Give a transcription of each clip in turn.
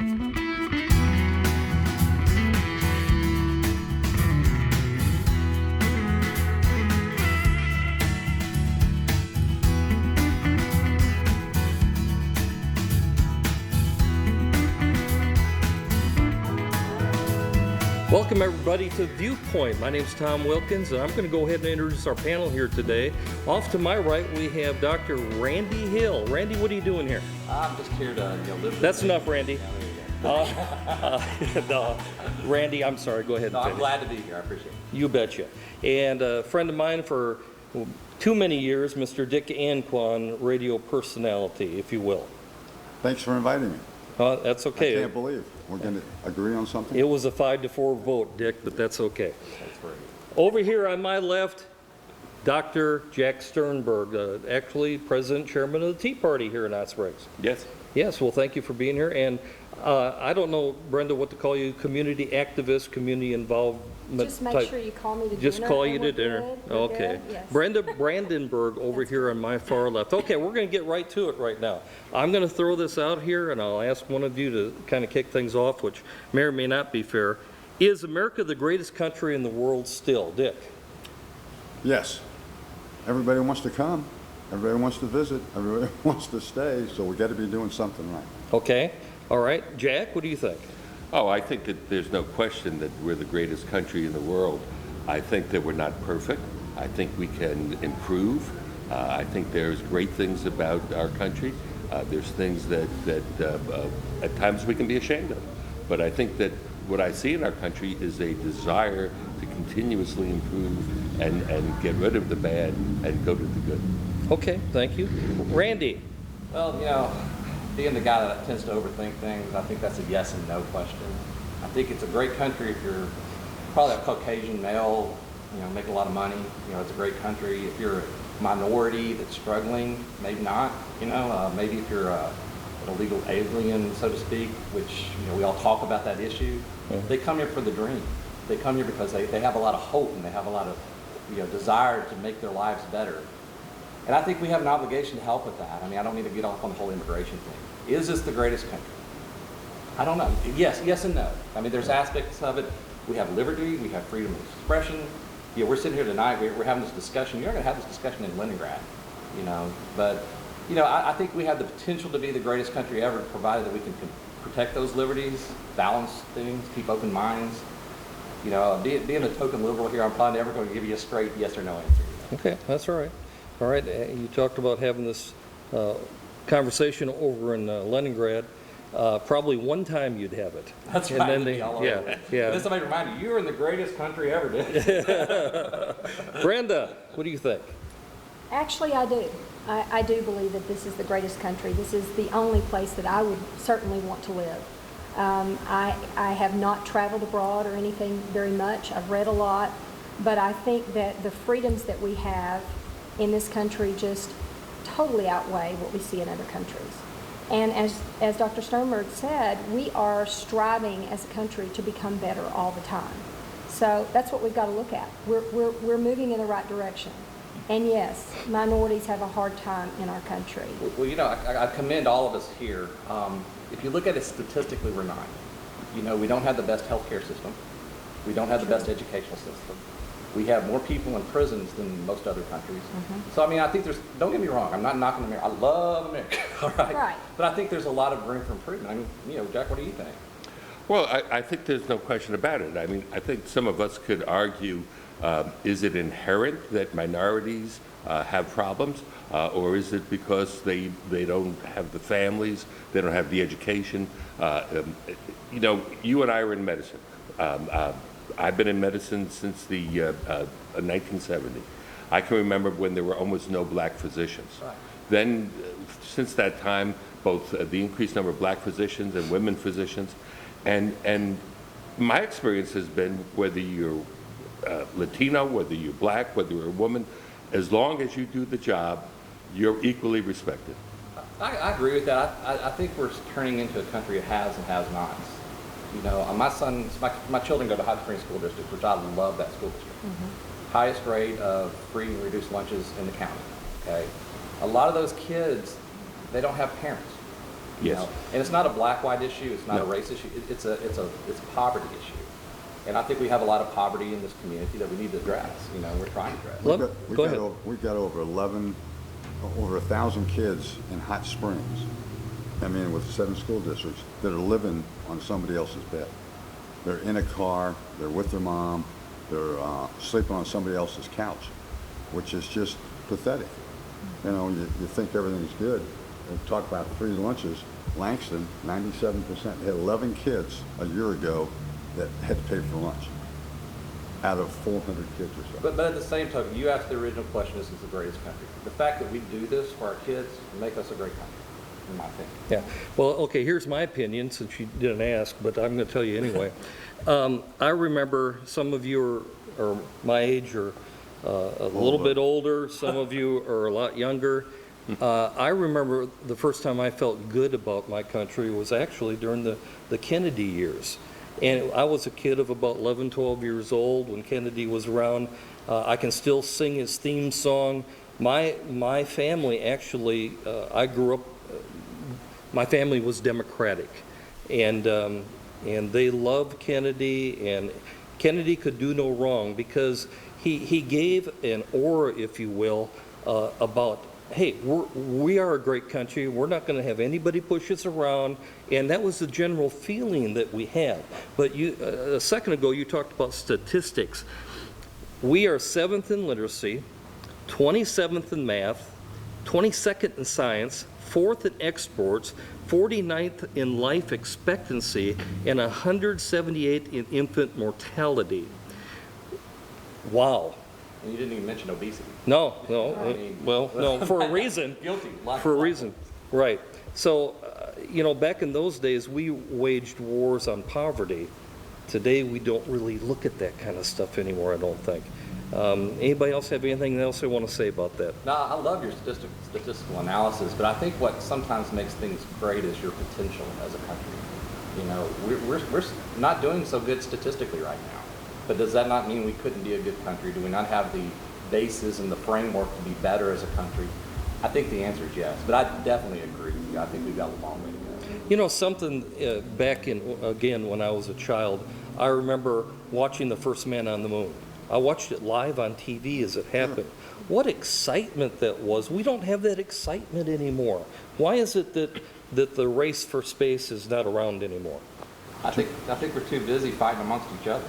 Welcome everybody to Viewpoint. My name is Tom Wilkins, and I'm going to go ahead and introduce our panel here today. Off to my right, we have Dr. Randy Hill. Randy, what are you doing here? I'm just here to live. That's enough, Randy. No, Randy, I'm sorry. Go ahead. No, I'm glad to be here. I appreciate it. You betcha. And a friend of mine for too many years, Mr. Dick Antoine, radio personality, if you will. Thanks for inviting me. That's okay. I can't believe we're going to agree on something. It was a 5-4 vote, Dick, but that's okay. That's great. Over here on my left, Dr. Jack Sternberg, actually President Chairman of the Tea Party here in Hot Springs. Yes. Yes, well, thank you for being here. And I don't know, Brenda, what to call you, community activist, community involvement Just make type. sure you call me to dinner. Just call you and to we're dinner. good. We're Okay. good. Yes. Brenda Brandenburg over here on my far left. Okay, we're going to get right to it right now. I'm going to throw this out here, and I'll ask one of you to kind of kick things off, which may or may not be fair. Is America the greatest country in the world still? Dick? Yes. Everybody wants to come. Everybody wants to visit. Everybody wants to stay. So we got to be doing something right. Okay. All right. Jack, what do you think? Oh, I think that there's no question that we're the greatest country in the world. I think that we're not perfect. I think we can improve. I think there's great things about our country. There's things that at times we can be ashamed of. But I think that what I see in our country is a desire to continuously improve and get rid of the bad and go to the good. Okay, thank you. Randy? Well, being the guy that tends to overthink things, I think that's a yes and no question. I think it's a great country if you're probably a Caucasian male, make a lot of money. It's a great country. If you're a minority that's struggling, maybe not. Maybe if you're an illegal alien, so to speak, which we all talk about that issue. Mm-hmm. They come here for the dream. They come here because they have a lot of hope and they have a lot of desire to make their lives better. And I think we have an obligation to help with that. I don't need to get off on the whole immigration thing. Is this the greatest country? I don't know. Yes and no. There's aspects of it. We have liberty. We have freedom of expression. We're sitting here tonight. We're having this discussion. You're going to have this discussion in Leningrad, But, I think we have the potential to be the greatest country ever, provided that we can protect those liberties, balance things, keep open minds. Being a token liberal here, I'm probably never going to give you a straight yes or no answer. Okay, that's all right. All right, you talked about having this conversation over in Leningrad. Probably one time you'd have it. That's and right. Then they, yeah. Then somebody remind you, you're in the greatest country ever, dude. Brenda, what do you think? Actually, I do. I do believe that this is the greatest country. This is the only place that I would certainly want to live. I have not traveled abroad or anything very much. I've read a lot, but I think that the freedoms that we have in this country just totally outweigh what we see in other countries. And as Dr. Sternberg said, we are striving as a country to become better all the time. So that's what we've got to look at. We're moving in the right direction. And yes, minorities have a hard time in our country. Well, I commend all of us here. If you look at it statistically, we're not. We don't have the best healthcare system. We don't have the best educational system. We have more people in prisons than most other countries. Mm-hmm. So, I think don't get me wrong, I'm not knocking America. I love America, all right? Right. But I think there's a lot of room for improvement. Jack, what do you think? Well, I think there's no question about it. I think some of us could argue, is it inherent that minorities have problems? Or is it because they don't have the families, they don't have the education? You and I are in medicine. I've been in medicine since the 1970. I can remember when there were almost no black physicians. Right. Then, since that time, both the increased number of black physicians and women physicians, and my experience has been whether you're Latino, whether you're black, whether you're a woman, as long as you do the job, you're equally respected. I agree with that. I think we're turning into a country of haves and have-nots. My children go to Hot Springs School District, which I love that school district. Mm-hmm. Highest rate of free and reduced lunches in the county. Okay, a lot of those kids, they don't have parents. you Yes. know? And it's not a black-white issue, it's not a race issue, it's a poverty issue. And I think we have a lot of poverty in this community that we need to address, you know, we're trying to address. Go ahead. We've got over 1,000 kids in Hot Springs, I mean, with 7 school districts, that are living on somebody else's bed. They're in a car, they're with their mom, they're sleeping on somebody else's couch, which is just pathetic. You know, you think everything's good. We talk about free lunches. Langston, 97%. They had 11 kids a year ago that had to pay for lunch out of 400 kids or so. But at the same token, you asked the original question, this is the greatest country. The fact that we do this for our kids make us a great country, in my opinion. Yeah, well, okay, here's my opinion, since you didn't ask, but I'm going to tell you anyway. I remember some of you are my age or a little bit older, some of you are a lot younger. I remember the first time I felt good about my country was actually during the Kennedy years. And I was a kid of about 11, 12 years old when Kennedy was around. I can still sing his theme song. My family actually, I grew up, my family was Democratic. And they loved Kennedy, and Kennedy could do no wrong because he gave an aura, if you will, about, hey, we are a great country. We're not going to have anybody push us around. And that was the general feeling that we had. But a second ago, you talked about statistics. We are 7th in literacy, 27th in math, 22nd in science, 4th in exports, 49th in life expectancy, and 178th in infant mortality. Wow. And you didn't even mention obesity. No, for a reason. Guilty. For a reason, right. So, you know, back in those days, we waged wars on poverty. Today, we don't really look at that kind of stuff anymore, I don't think. Anybody else have anything else they want to say about that? No, I love your statistical analysis, but I think what sometimes makes things great is your potential as a country. You know, we're not doing so good statistically right now. But does that not mean we couldn't be a good country? Do we not have the basis and the framework to be better as a country? I think the answer is yes, but I definitely agree with you. I think we've got a long way to go. You know, something back in, again, when I was a child, I remember watching the first man on the moon. I watched it live on TV as it happened. What excitement that was. We don't have that excitement anymore. Why is it that the race for space is not around anymore? I think we're too busy fighting amongst each other.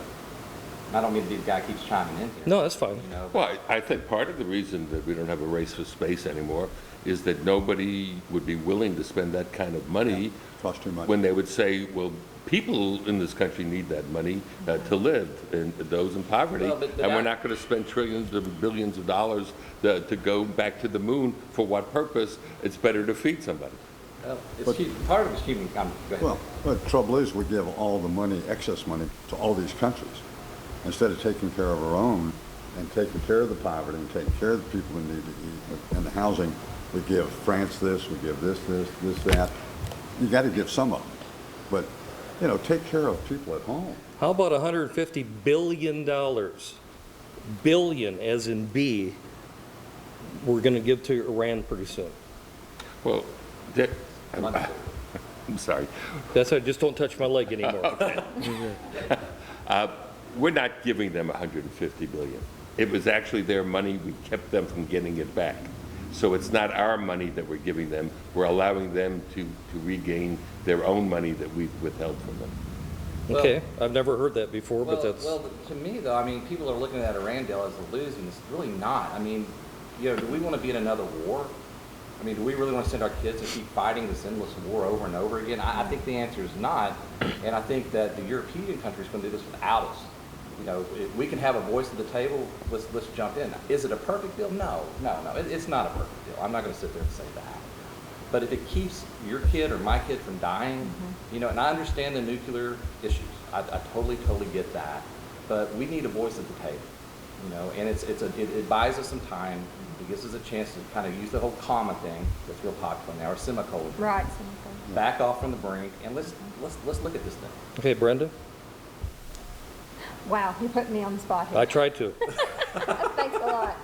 I don't mean that these guy keeps chiming in here. No, that's fine. You know, Well, I think part of the reason that we don't have a race for space anymore is that nobody would be willing to spend that kind of money Costs too much. when they would say, well, people in this country need that money to live, and those in poverty, Well, but and we're I- not going to spend trillions of billions of dollars to go back to the moon. For what purpose? It's better to feed somebody. well, part of it's human. Go ahead. Well, the trouble is, we give all the money, excess money, to all these countries, instead of taking care of our own and taking care of the poverty and taking care of the people who need to eat. And the housing, we give France this, we give this, that. You got to give some of them. But, you know, take care of people at home. How about $150 billion? Billion, as in B, we're going to give to Iran pretty soon. Well, I'm sorry. That's why, just don't touch my leg anymore. We're not giving them $150 billion. It was actually their money. We kept them from getting it back. So it's not our money that we're giving them. We're allowing them to regain their own money that we've withheld from them. Okay, I've never heard that before, but that's... Well, to me, though, I mean, people are looking at Iran deal as a losing. It's really not. I mean, you know, do we want to be in another war? I mean, do we really want to send our kids to keep fighting this endless war over and over again? I think the answer is not, and I think that the European countries can do this without us. You know, if we can have a voice at the table. Let's jump in. Is it a perfect deal? No. It's not a perfect deal. I'm not going to sit there and say that. But if it keeps your kid or my kid from dying, you know, and I understand the nuclear issues. I totally get that. But we need a voice at the table, you know, and it buys us some time. It gives us a chance to kind of use the whole comma thing that's real popular now, or semicolon. Right. Back off from the brink, and let's look at this thing. Okay, Brenda? Wow, you put me on the spot here. I tried to. Thanks a lot.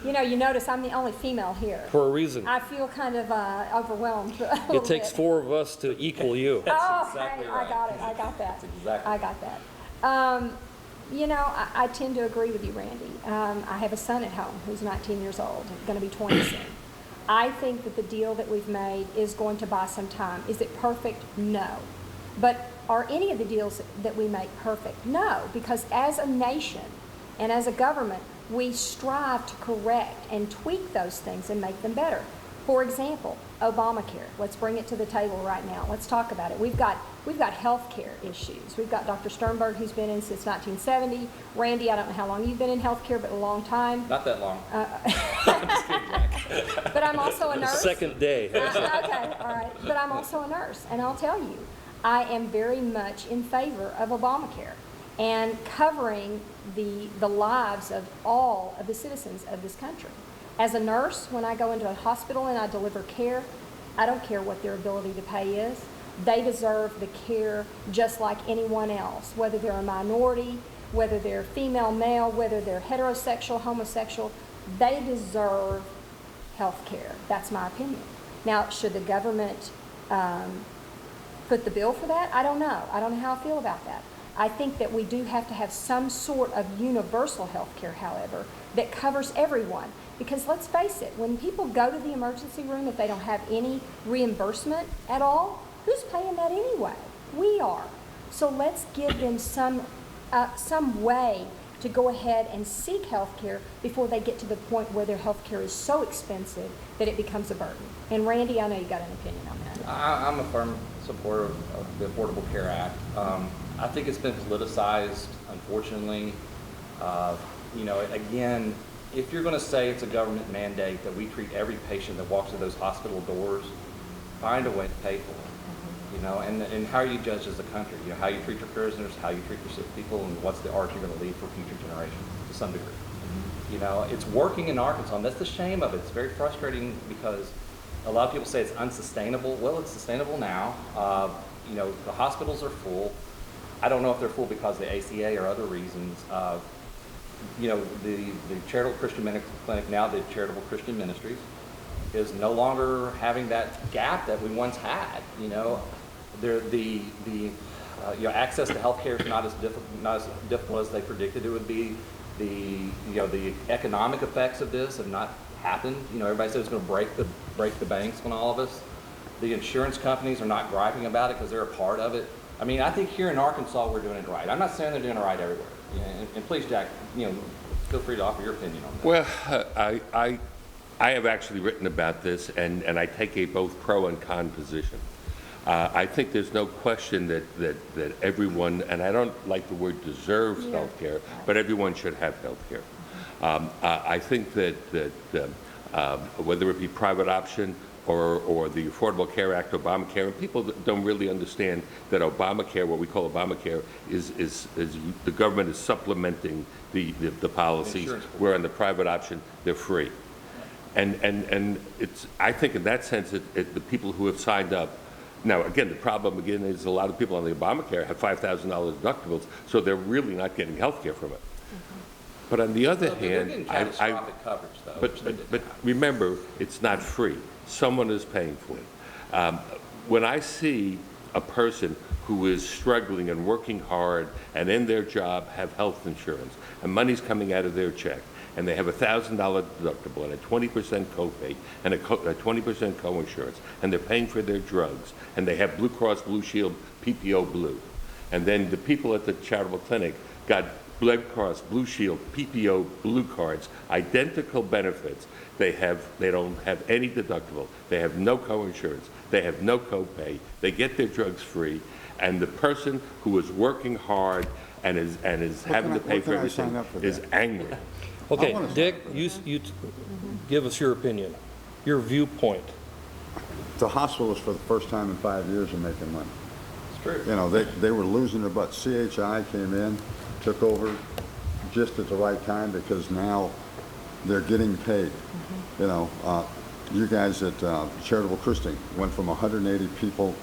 You know, you notice I'm the only female here. For a reason. I feel kind of overwhelmed a little It takes bit. 4 of us to equal you. Oh, exactly okay, right. I got it, I got that. That's exactly I got that. You know, I tend to agree with you, Randy. I have a son at home who's 19 years old, going to be 20 soon. I think that the deal that we've made is going to buy some time. Is it perfect? No. But are any of the deals that we make perfect? No, because as a nation and as a government, we strive to correct and tweak those things and make them better. For example, Obamacare. Let's bring it to the table right now. Let's talk about it. We've got health care issues. We've got Dr. Sternberg, who's been in since 1970. Randy, I don't know how long you've been in health care, but a long time. Not that long. But I'm also a nurse. Second day. Okay, all right. But I'm also a nurse, and I'll tell you, I am very much in favor of Obamacare and covering the lives of all of the citizens of this country. As a nurse, when I go into a hospital and I deliver care, I don't care what their ability to pay is. They deserve the care just like anyone else, whether they're a minority, whether they're female, male, whether they're heterosexual, homosexual. They deserve health care. That's my opinion. Now, should the government foot the bill for that? I don't know. I don't know how I feel about that. I think that we do have to have some sort of universal health care, however, that covers everyone. Because let's face it, when people go to the emergency room, if they don't have any reimbursement at all, who's paying that anyway? We are. So let's give them some way to go ahead and seek health care before they get to the point where their health care is so expensive that it becomes a burden. And Randy, I know you got an opinion on that. I'm a firm supporter of the Affordable Care Act. I think it's been politicized, unfortunately. You know, again, if you're going to say it's a government mandate that we treat every patient that walks through those hospital doors, find a way to pay for it. You know, and how you judge as a country, you know, how you treat your prisoners, how you treat your sick people, and what's the art you're going to leave for future generations to some degree. You know, it's working in Arkansas, and that's the shame of it. It's very frustrating because a lot of people say it's unsustainable. Well, it's sustainable now. You know, the hospitals are full. I don't know if they're full because of the ACA or other reasons. You know, the Charitable Christian Medical Clinic, now the Charitable Christian Ministries, is no longer having that gap that we once had. You know, you know, access to health care is not as difficult as they predicted it would be. You know, the economic effects of this have not happened. You know, everybody said it's going to break the banks on all of us. The insurance companies are not griping about it because they're a part of it. I mean, I think here in Arkansas we're doing it right. I'm not saying they're doing it right everywhere. You know, and please, Jack, you know, feel free to offer your opinion on that. Well, I have actually written about this, and I take a both pro and con position. I think there's no question that everyone, and I don't like the word deserves health care, but everyone should have health care. I think that whether it be private option or the Affordable Care Act, Obamacare, and people don't really understand that Obamacare, what we call Obamacare, is the government is supplementing the policies, where in the private option, they're free. And it's, I think in that sense, the people who have signed up, now again, the problem again is a lot of people on the Obamacare have $5,000 deductibles, so they're really not getting health care from it. But on the other hand, getting catastrophic coverage, though. but remember, it's not free. Someone is paying for it. When I see a person who is struggling and working hard and in their job have health insurance and money's coming out of their check, and they have a $1,000 deductible and a 20% copay and a 20% coinsurance, and they're paying for their drugs, and they have Blue Cross Blue Shield PPO Blue, and then the people at the charitable clinic got Blue Cross Blue Shield PPO Blue cards, identical benefits. They don't have any deductible. They have no coinsurance. They have no copay. They get their drugs free, and the person who is working hard and is having to pay for everything is angry. Okay, Dick, you give us your opinion, your viewpoint. The hospitals, for the first time in 5 years, are making money. It's true. You know, they were losing their butts. CHI came in, took over just at the right time because now they're getting paid. You know, you guys at Charitable Christian went from 180 people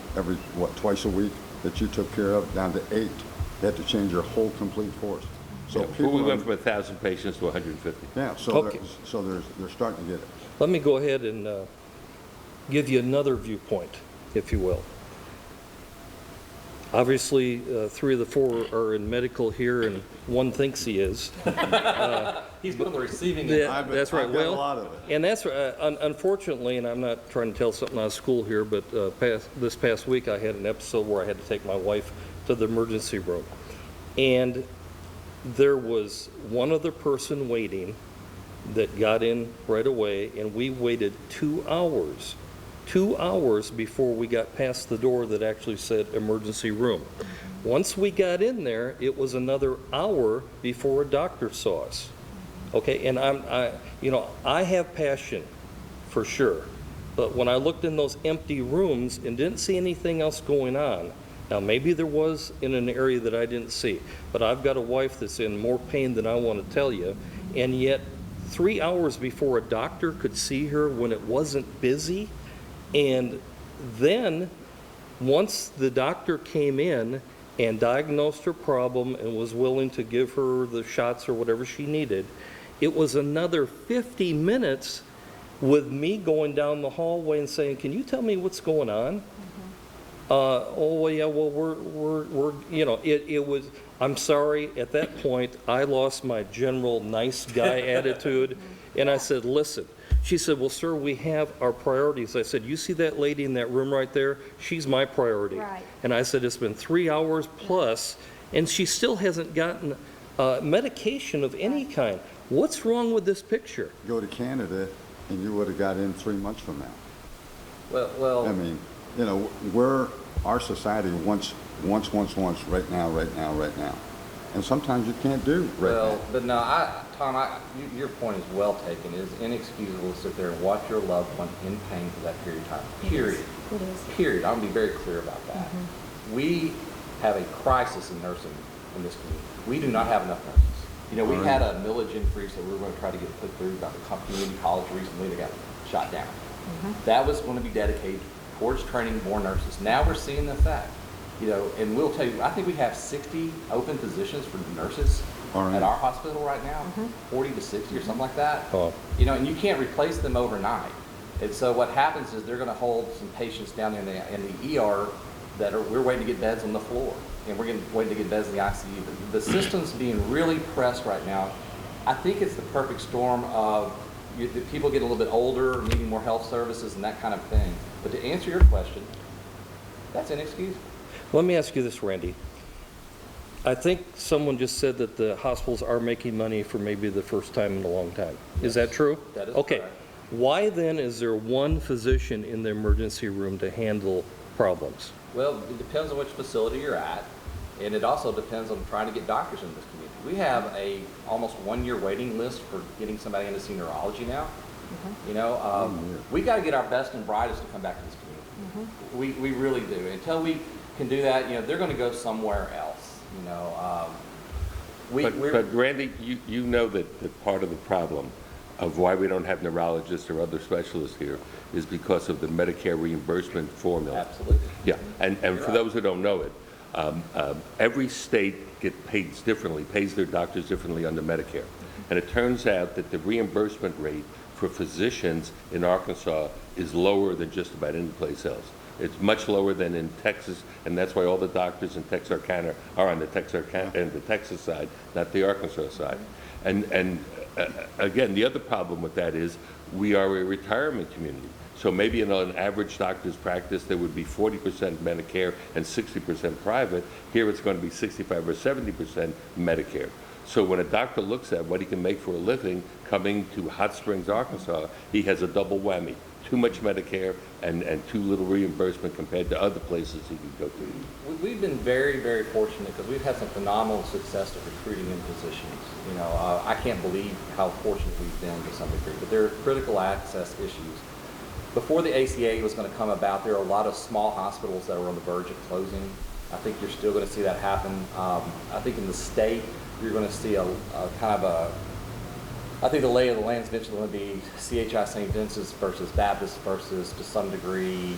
twice a week that you took care of down to 8. You had to change your whole complete force. So Yeah, people we went are- from 1,000 patients to 150. Yeah, so Okay. they're starting to get it. Let me go ahead and give you another viewpoint, if you will. Obviously, 3 of the 4 are in medical here, and one thinks he is. He's been on the receiving end. Yeah, that's right. I've got a Well, lot of it. and that's unfortunately, and I'm not trying to tell something out of school here, but this past week I had an episode where I had to take my wife to the emergency room, and there was one other person waiting that got in right away, and we waited 2 hours. 2 hours before we got past the door that actually said emergency room. Once we got in there, it was another hour before a doctor saw us. Okay, and I have passion, for sure. But when I looked in those empty rooms and didn't see anything else going on, now maybe there was in an area that I didn't see, but I've got a wife that's in more pain than I want to tell you, and yet 3 hours before a doctor could see her when it wasn't busy, and then once the doctor came in and diagnosed her problem and was willing to give her the shots or whatever she needed, it was another 50 minutes with me going down the hallway and saying, "Can you tell me what's going on?" Oh, well, yeah, well, we're it was, I'm sorry, at that point, I lost my general nice guy attitude, and I said, "Listen." She said, "Well, sir, we have our priorities." I said, "You see that lady in that room right there? She's my priority." Right. And I said, "It's been 3 hours plus, and she still hasn't gotten medication of any kind. What's wrong with this picture?" Go to Canada, and you would have got in 3 months from now. Well, I mean, our society wants right now. And sometimes you can't do right now. well, but no, Tom, your point is well taken. It is inexcusable to sit there and watch your loved one in pain for that period of time. Period. It is. Period. I'm gonna be very clear about that. We have a crisis in nursing in this community. We do not have enough nurses. We had a millage increase that we were going to try to get put through by the community college recently that got shot down. That was going to be dedicated towards training more nurses. Now we're seeing the effect. And we'll tell you, I think we have 60 open positions for nurses at our hospital right now, 40 to 60 or something like that. Oh. And you can't replace them overnight. And so what happens is they're going to hold some patients down there in the ER we're waiting to get beds on the floor, and we're waiting to get beds in the ICU. The system's being really pressed right now. I think it's the perfect storm of the people get a little bit older, needing more health services and that kind of thing. But to answer your question, that's inexcusable. Let me ask you this, Randy. I think someone just said that the hospitals are making money for maybe the first time in a long time. Is that true? That is Okay. correct. Why then is there one physician in the emergency room to handle problems? Well, it depends on which facility you're at, and it also depends on trying to get doctors in this community. We have a almost 1-year waiting list for getting somebody into see neurology now. We got to get our best and brightest to come back to this community. We really do. Until we can do that, they're going to go somewhere else. But Randy, you know that part of the problem of why we don't have neurologists or other specialists here is because of the Medicare reimbursement formula. Absolutely. Yeah, and for those who don't know it, every state pays their doctors differently under Medicare. And it turns out that the reimbursement rate for physicians in Arkansas is lower than just about any place else. It's much lower than in Texas, and that's why all the doctors in Texarkana are on the Texas side, not the Arkansas side. And again, the other problem with that is we are a retirement community. So maybe in an average doctor's practice, there would be 40% Medicare and 60% private. Here it's going to be 65 or 70% Medicare. So when a doctor looks at what he can make for a living coming to Hot Springs, Arkansas, he has a double whammy. Too much Medicare and too little reimbursement compared to other places he could go to. We've been very, very fortunate because we've had some phenomenal success of recruiting in physicians. I can't believe how fortunate we've been to some degree, but there are critical access issues. Before the ACA was going to come about, there are a lot of small hospitals that were on the verge of closing. I think you're still going to see that happen. I think in the state, you're going to see a kind of I think the lay of the land is eventually going to be CHI St. Vincent's versus Baptist versus, to some degree,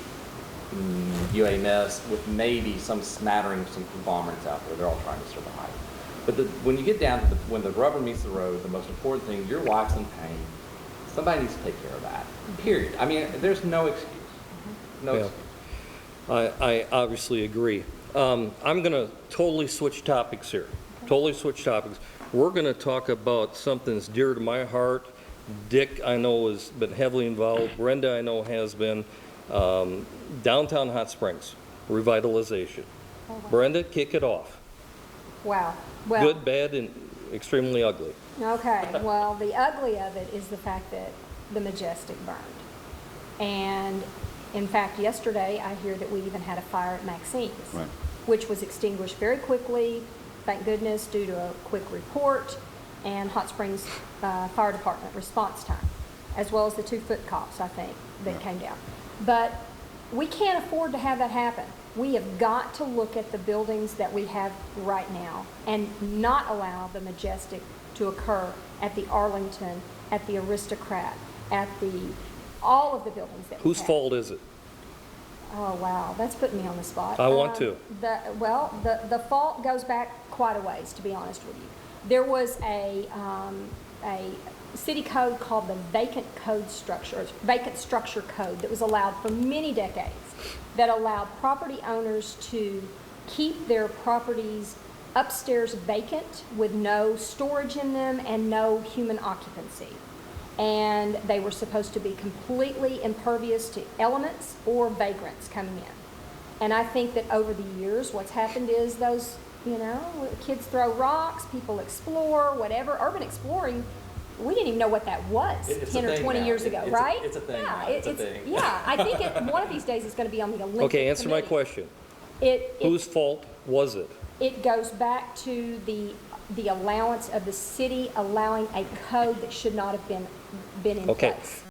UAMS, with maybe some smattering of some conglomerates out there. They're all trying to survive. But when you get down to when the rubber meets the road, the most important thing, your wife's in pain. Somebody needs to take care of that, period. I mean, there's no excuse. No Yeah. excuse. I obviously agree. I'm going to totally switch topics here. Totally switch topics. We're going to talk about something that's dear to my heart. Dick, I know, has been heavily involved. Brenda, I know, has been. Downtown Hot Springs, revitalization. Oh, wow. Brenda, kick it off. Wow. Well, Good, bad, and extremely ugly. okay, well, the ugly of it is the fact that the Majestic burned. And in fact, yesterday, I hear that we even had a fire at Maxine's, Right. which was extinguished very quickly, thank goodness, due to a quick report and Hot Springs Fire Department response time, as well as the 2-foot cops, I think, that came down. But we can't afford to have that happen. We have got to look at the buildings that we have right now and not allow the Majestic to occur at the Arlington, at the Aristocrat, at all of the buildings that we have. Whose fault is it? Oh, wow, that's putting me on the spot. I want to. The fault goes back quite a ways, to be honest with you. There was a city code called the vacant structure code that was allowed for many decades, that allowed property owners to keep their properties upstairs vacant with no storage in them and no human occupancy. And they were supposed to be completely impervious to elements or vagrants coming in. And I think that over the years, what's happened is those, kids throw rocks, people explore, whatever. Urban exploring, we didn't even know what that was It's 10 a or thing 20 now. years ago, It's right? it's a thing Yeah, now. It's a thing. Yeah, I think one of these days it's going to be on the Olympic Okay, answer my committee. question. It, Whose fault was it? it goes back to the allowance of the city allowing a code that should not have been in Okay, place.